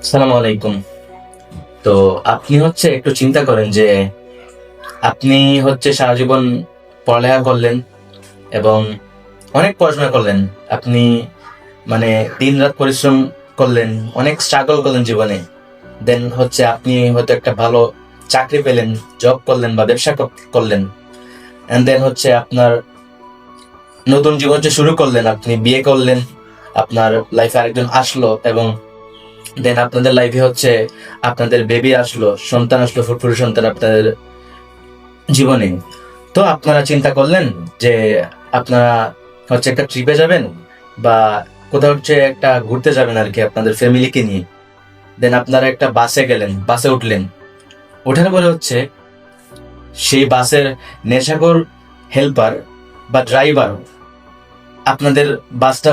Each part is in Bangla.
সালামু আলাইকুম। তো আপনি একটু চিন্তা করেন যে আপনি সারা জীবন পড়ালেখা করলেন এবং অনেক পড়াশোনা করলেন। আপনি মানে দিন রাত পরিশ্রম করলেন, অনেক স্ট্রাগল করলেন জীবনে। দেন আপনি হয়তো একটা ভালো চাকরি পেলেন, জব করলেন বা ব্যবসা করলেন। এন্ড দেন আপনার নতুন জীবন শুরু করলেন, আপনি বিয়ে করলেন, আপনার লাইফে আরেকজন আসলো এবং দেন আপনাদের লাইফে আপনাদের বেবি আসলো, সন্তান আসলো, ফুটফুটে সন্তান আপনাদের জীবনে। তো আপনারা চিন্তা করলেন যে আপনারা একটা ট্রিপে যাবেন বা কোথাও একটা ঘুরতে যাবেন আর কি আপনাদের ফ্যামিলিকে নিয়ে। দেন আপনারা একটা বাসে গেলেন, বাসে উঠলেন। ওঠার পরে সেই বাসের নেশাখোর হেল্পার বা ড্রাইভার আপনাদের বাসটা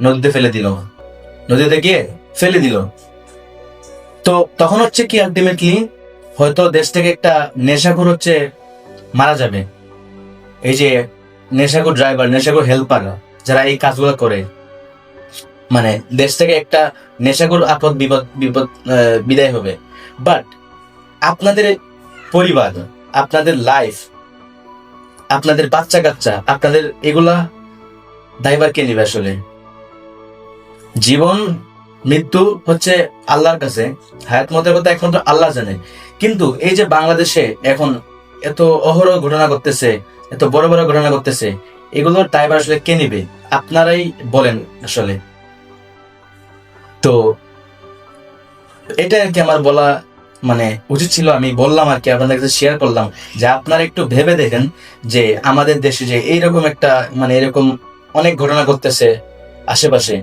নদীতে ফেলে দিল, নদীতে গিয়ে ফেলে দিল। তো তখন কি আলটিমেটলি হয়তো দেশ থেকে একটা নেশাখোর মারা যাবে। এই যে নেশাখোর ড্রাইভার, নেশাখোর হেল্পার যারা এই কাজগুলো করে, মানে দেশ থেকে একটা নেশাখোর আপদ বিপদ বিপদ বিদায় হবে। বাট আপনাদের পরিবার, আপনাদের লাইফ, আপনাদের বাচ্চা কাচ্চা, আপনাদের এগুলা দায়ভার কে নিবে? আসলে জীবন মৃত্যু আল্লাহর কাছে, হায়াত মতের কথা একমাত্র আল্লাহ জানে। কিন্তু এই যে বাংলাদেশে এখন এত অহরহ ঘটনা করতেছে, এত বড় বড় ঘটনা করতেছে, এগুলোর দায়ভার আসলে কে নিবে? আপনারাই বলেন আসলে। তো এটা আর কি আমার বলা উচিত ছিল, আমি বললাম আর কি, আপনাদের কাছে শেয়ার করলাম যে আপনারা একটু ভেবে দেখেন যে আমাদের দেশে যে এইরকম একটা এরকম অনেক ঘটনা ঘটতেছে আশেপাশে।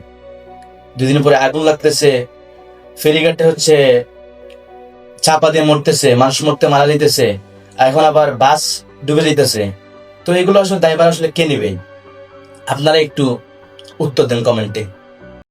দুদিন পরে আগুন লাগতেছে, ফেরিঘাটে চাপা দিয়ে মরতেছে, মানুষ মরতে মারা যেতেছে, এখন আবার বাস ডুবে যেতেছে। তো এগুলো আসলে দায়ভার আসলে কে নিবে? আপনারা একটু উত্তর দেন কমেন্টে।